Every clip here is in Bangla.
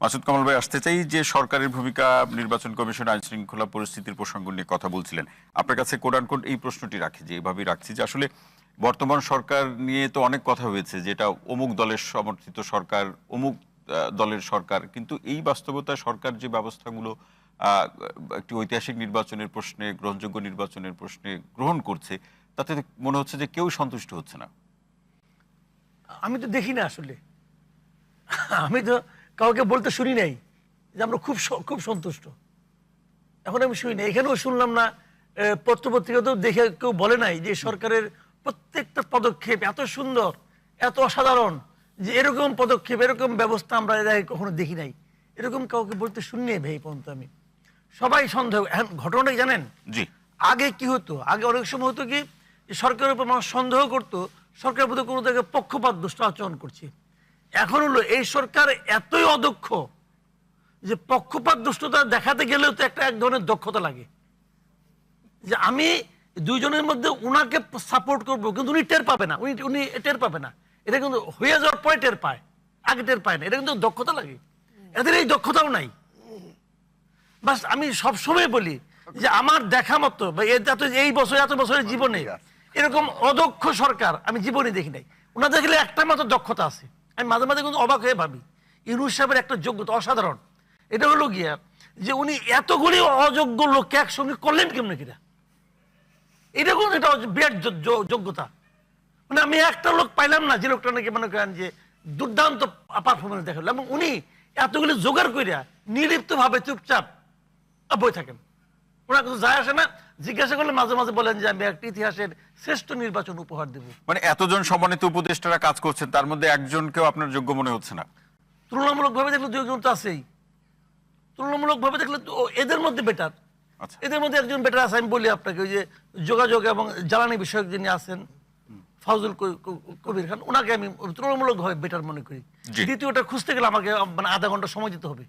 মাসুদ কামাল ভাই, আসতে চাই যে সরকারের ভূমিকা, নির্বাচন কমিশন আইন শৃঙ্খলা পরিস্থিতির প্রসঙ্গ নিয়ে কথা বলছিলেন। আপনার কাছে কোট আনকোট এই প্রশ্নটি রাখি, যে এইভাবেই রাখছি যে আসলে বর্তমান সরকার নিয়ে তো অনেক কথা হয়েছে, যেটা অমুক দলের সমর্থিত সরকার, অমুক দলের সরকার, কিন্তু এই বাস্তবতায় সরকার যে ব্যবস্থাগুলো একটি ঐতিহাসিক নির্বাচনের প্রশ্নে, গ্রহণযোগ্য নির্বাচনের প্রশ্নে গ্রহণ করছে, তাতে মনে হচ্ছে যে কেউ সন্তুষ্ট হচ্ছে না। আমি তো দেখি না আসলে, আমি তো কাউকে বলতে শুনি নাই যে আমরা খুব সন্তুষ্ট। এখন আমি শুনি না, এখানেও শুনলাম না, পত্রপত্রিকাতেও দেখে কেউ বলে নাই যে সরকারের প্রত্যেকটা পদক্ষেপ এত সুন্দর, এত অসাধারণ, যে এরকম পদক্ষেপ, এরকম ব্যবস্থা আমরা এর আগে কখনো দেখি নাই। এরকম কাউকে বলতে শুনি নাই ভাই পর্যন্ত। আমি সবাই সন্দেহ। এখন ঘটনাটা জানেন, জি, আগে কি হতো, আগে অনেক সময় হতো কি, যে সরকারের উপর মানুষ সন্দেহ করতো সরকারের প্রতি কোনো জায়গায় পক্ষপাত দুষ্ট আচরণ করছে। এখন হলো এই সরকার এতই অদক্ষ যে পক্ষপাত দুষ্টতা দেখাতে গেলেও তো এক ধরনের দক্ষতা লাগে, যে আমি দুইজনের মধ্যে উনাকে সাপোর্ট করবো, কিন্তু উনি টের পাবে না, উনি টের পাবে না। এটা কিন্তু হয়ে যাওয়ার পরে টের পায়, আগে টের পায় না। এটা কিন্তু দক্ষতা লাগে, এদের এই দক্ষতাও নাই। বাস আমি সবসময় বলি যে আমার দেখা মতো এই বছর, এত বছরের জীবনে এরকম অদক্ষ সরকার আমি জীবনে দেখি নাই। ওনার দেখলে একটা মাত্র দক্ষতা আছে, আমি মাঝে মাঝে কিন্তু অবাক হয়ে ভাবি ইউনূস সাহেবের একটা যোগ্যতা অসাধারণ। এটা হলো গিয়া যে উনি এতগুলি অযোগ্য লোককে একসঙ্গে করলেন কেমন কিনা, এটা কিন্তু এটা বিরাট যোগ্যতা। মানে আমি একটা লোক পাইলাম না যে লোকটা নাকি মনে করেন যে দুর্দান্ত পারফরমেন্স দেখালো, এবং উনি এতগুলি জোগাড় করিয়া নির্লিপ্ত ভাবে চুপচাপ বই থাকেন। ওনার কিছু যায় আসে না, জিজ্ঞাসা করলে মাঝে মাঝে বলেন যে আমি একটা ইতিহাসের শ্রেষ্ঠ নির্বাচন উপহার দেব। মানে এতজন সম্মানিত উপদেষ্টারা কাজ করছেন, তার মধ্যে একজনকেও আপনার যোগ্য মনে হচ্ছে না? তুলনামূলক ভাবে দেখলে দুই একজন তো আছেই, তুলনামূলক ভাবে দেখলে তো এদের মধ্যে বেটার। আচ্ছা, এদের মধ্যে একজন বেটার আছে, আমি বলি আপনাকে, ওই যে যোগাযোগ এবং জ্বালানি বিষয়ক যিনি আছেন ফাউজুল কবির খান, ওনাকে আমি তুলনামূলক ভাবে বেটার মনে করি। জি। দ্বিতীয়টা খুঁজতে গেলে আমাকে মানে আধা ঘন্টা সময় দিতে হবে,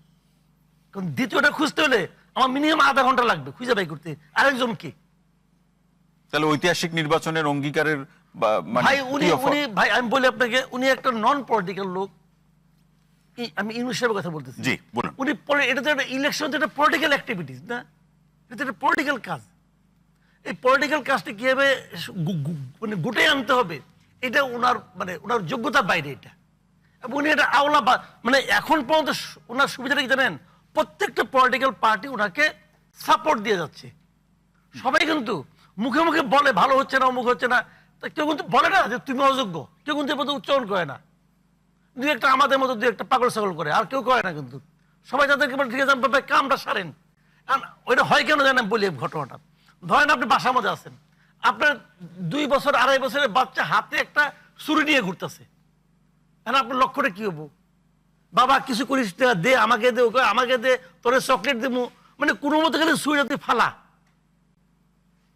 কারণ দ্বিতীয়টা খুঁজতে হলে আমার মিনিমাম আধা ঘন্টা লাগবে খুঁজে বাই করতে। আরেকজন কি? তাহলে ঐতিহাসিক নির্বাচনের অঙ্গীকারের মানে ভাই কি offer? ভাই আমি বলি আপনাকে, উনি একটা নন পলিটিক্যাল লোক। আমি ইউনূস সাহেবের কথা বলতেছি। জি, বলুন। উনি এটা তো একটা ইলেকশন, তো একটা পলিটিক্যাল অ্যাক্টিভিটিস না, এটা একটা পলিটিক্যাল কাজ। এই পলিটিক্যাল কাজটা কিভাবে মানে গুটে আনতে হবে, এটা ওনার যোগ্যতার বাইরে এটা। এবং উনি এটা মানে এখন পর্যন্ত ওনার সুবিধাটা কি জানেন, প্রত্যেকটা পলিটিক্যাল পার্টি ওনাকে সাপোর্ট দিয়ে যাচ্ছে। সবাই কিন্তু মুখে মুখে বলে ভালো হচ্ছে না, অমুক হচ্ছে না, তা কেউ কিন্তু বলে না যে তুমি অযোগ্য, কেউ কিন্তু এর উচ্চারণ করে না। দুই একটা আমাদের মতো দুই একটা পাগল ছাগল করে, আর কেউ করে না কিন্তু। সবাই তাদেরকে বলে ঠিক আছে ভাই কামটা সারেন। ওইটা হয় কেন জানেন বলি ঘটনাটা। ধরেন আপনি বাসার মধ্যে আছেন, আপনার 2 বছর 2.5 বছরের বাচ্চা হাতে একটা ছুরি নিয়ে ঘুরতেছে, আপনার লক্ষ্যটা কি হবো? বাবা কিছু করিস না, দে আমাকে দে, ওকে আমাকে দে, তোর চকলেট দেবো, মানে কোনো মতো গেলে ছুরিটা তুই ফালা।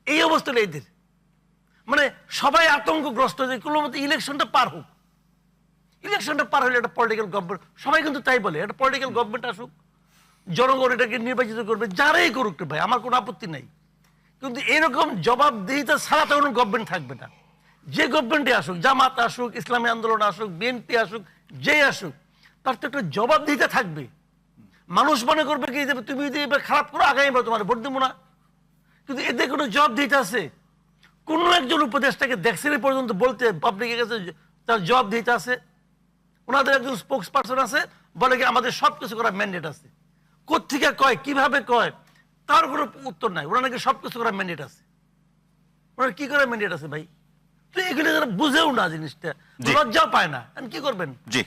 এই অবস্থাটা এদের, মানে সবাই আতঙ্কগ্রস্ত যে কোনো মতো ইলেকশনটা পার হোক। ইলেকশনটা পার হলে একটা পলিটিক্যাল গভর্নমেন্ট, সবাই কিন্তু তাই বলে একটা পলিটিক্যাল গভর্নমেন্ট আসুক, জনগণ এটাকে নির্বাচিত করবে, যারাই করুক ভাই আমার কোনো আপত্তি নাই। কিন্তু এরকম জবাবদিহিতা ছাড়া তো কোনো গভর্নমেন্ট থাকবে না। যে গভর্নমেন্টে আসুক, জামাত আসুক, ইসলামী আন্দোলন আসুক, বিএনপি আসুক, যেই আসুক, তার তো একটা জবাবদিহিতা থাকবে। মানুষ মনে করবে কি যে তুমি যদি এবার খারাপ করো আগামীবার তোমার ভোট দেবো না, কিন্তু এদের কোনো জবাবদিহিতা আছে? কোনো একজন উপদেষ্টাকে দেখছেন পর্যন্ত বলতে পাবলিকের কাছে তার জবাবদিহিতা আছে? ওনাদের একজন স্পোক্স পার্সন আছে, বলে কি আমাদের সবকিছু করার ম্যান্ডেট আছে। কোত্থেকে কয়, কিভাবে কয়, তার কোনো উত্তর নাই। ওরা নাকি সবকিছু করার ম্যান্ডেট আছে। ওনার কি করার ম্যান্ডেট আছে ভাই? তো এগুলো যারা বুঝেও না জিনিসটা, লজ্জাও পায় না, কি করবেন? জি।